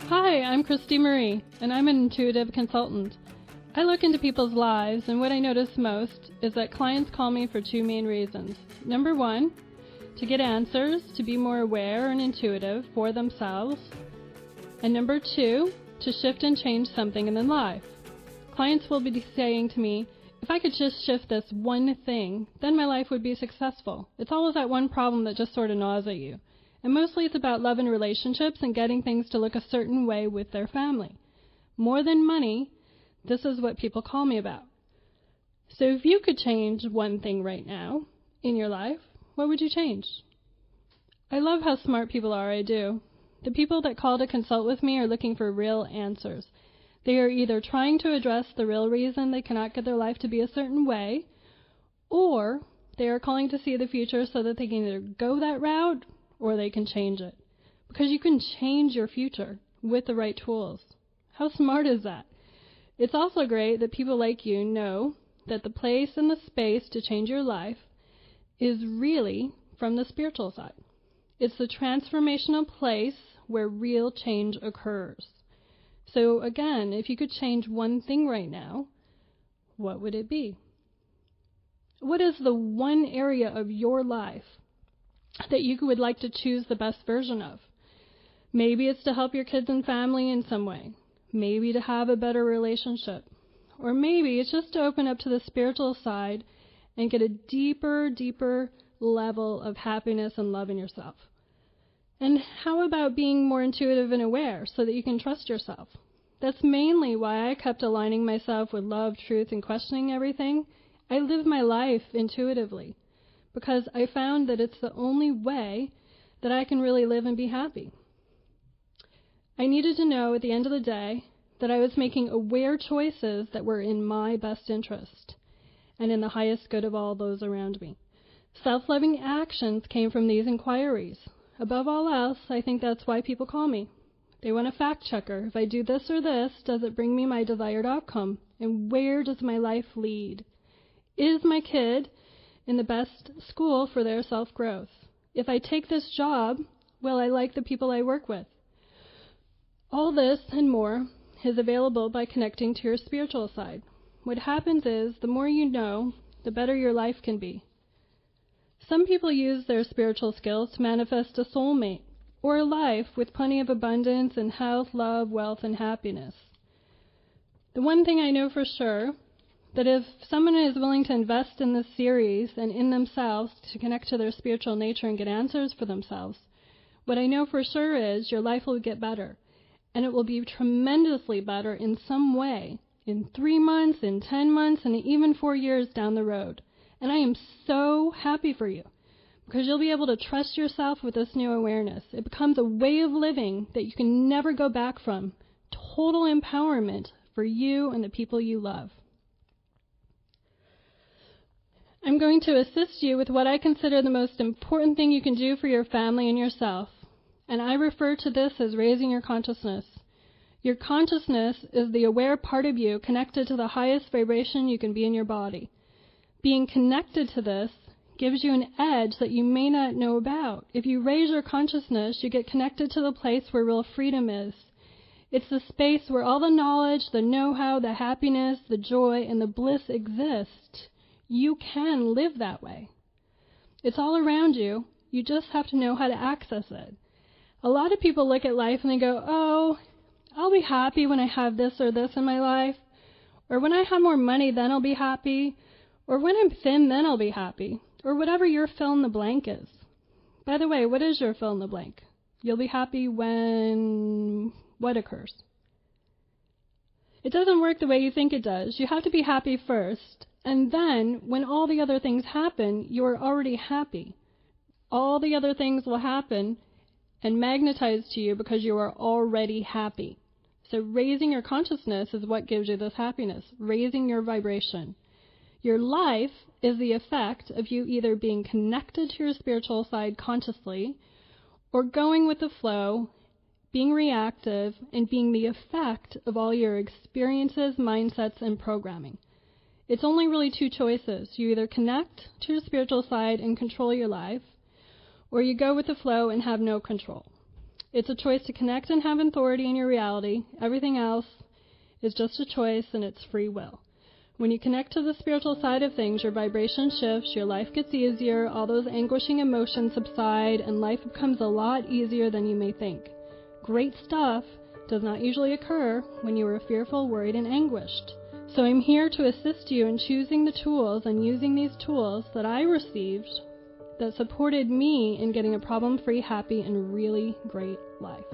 Hi, I'm Christy Marie, and I'm an intuitive consultant. I look into people's lives, and what I notice most is that clients call me for two main reasons. Number one, to get answers, to be more aware and intuitive for themselves. And number two, to shift and change something in their life. Clients will be saying to me, if I could just shift this one thing, then my life would be successful. It's always that one problem that just sort of gnaws at you. And mostly it's about love and relationships and getting things to look a certain way with their family. More than money, this is what people call me about. So if you could change one thing right now in your life, what would you change? I love how smart people are, I do. The people that call to consult with me are looking for real answers. They are either trying to address the real reason they cannot get their life to be a certain way, or they are calling to see the future so that they can either go that route or they can change it. Because you can change your future with the right tools. How smart is that? It's also great that people like you know that the place and the space to change your life is really from the spiritual side. It's the transformational place where real change occurs. So again, if you could change one thing right now, what would it be? What is the one area of your life that you would like to choose the best version of? Maybe it's to help your kids and family in some way. Maybe to have a better relationship. Or maybe it's just to open up to the spiritual side and get a deeper level of happiness and love in yourself. And how about being more intuitive and aware so that you can trust yourself? That's mainly why I kept aligning myself with love, truth, and questioning everything. I live my life intuitively because I found that it's the only way that I can really live and be happy. I needed to know at the end of the day that I was making aware choices that were in my best interest and in the highest good of all those around me. Self-loving actions came from these inquiries. Above all else, I think that's why people call me. They want a fact checker. If I do this or this, does it bring me my desired outcome? And where does my life lead? Is my kid in the best school for their self-growth? If I take this job, will I like the people I work with? All this and more is available by connecting to your spiritual side. What happens is, the more you know, the better your life can be. Some people use their spiritual skills to manifest a soulmate or a life with plenty of abundance and health, love, wealth, and happiness. The one thing I know for sure, that if someone is willing to invest in this series and in themselves to connect to their spiritual nature and get answers for themselves, what I know for sure is your life will get better. And it will be tremendously better in some way, in 3 months, in 10 months, and even 4 years down the road. And I am so happy for you, because you'll be able to trust yourself with this new awareness. It becomes a way of living that you can never go back from. Total empowerment for you and the people you love. I'm going to assist you with what I consider the most important thing you can do for your family and yourself. And I refer to this as raising your consciousness. Your consciousness is the aware part of you connected to the highest vibration you can be in your body. Being connected to this gives you an edge that you may not know about. If you raise your consciousness, you get connected to the place where real freedom is. It's the space where all the knowledge, the know-how, the happiness, the joy, and the bliss exist. You can live that way. It's all around you. You just have to know how to access it. A lot of people look at life and they go, oh, I'll be happy when I have this or this in my life. Or when I have more money, then I'll be happy. Or when I'm thin, then I'll be happy. Or whatever your fill in the blank is. By the way, what is your fill in the blank? You'll be happy when what occurs? It doesn't work the way you think it does. You have to be happy first. And then when all the other things happen, you are already happy. All the other things will happen and magnetize to you because you are already happy. So raising your consciousness is what gives you this happiness, raising your vibration. Your life is the effect of you either being connected to your spiritual side consciously or going with the flow, being reactive, and being the effect of all your experiences, mindsets, and programming. It's only really two choices. You either connect to your spiritual side and control your life, or you go with the flow and have no control. It's a choice to connect and have authority in your reality. Everything else is just a choice, and it's free will. When you connect to the spiritual side of things, your vibration shifts, your life gets easier, all those anguishing emotions subside, and life becomes a lot easier than you may think. Great stuff does not usually occur when you are fearful, worried, and anguished. So I'm here to assist you in choosing the tools and using these tools that I received that supported me in getting a problem-free, happy, and really great life.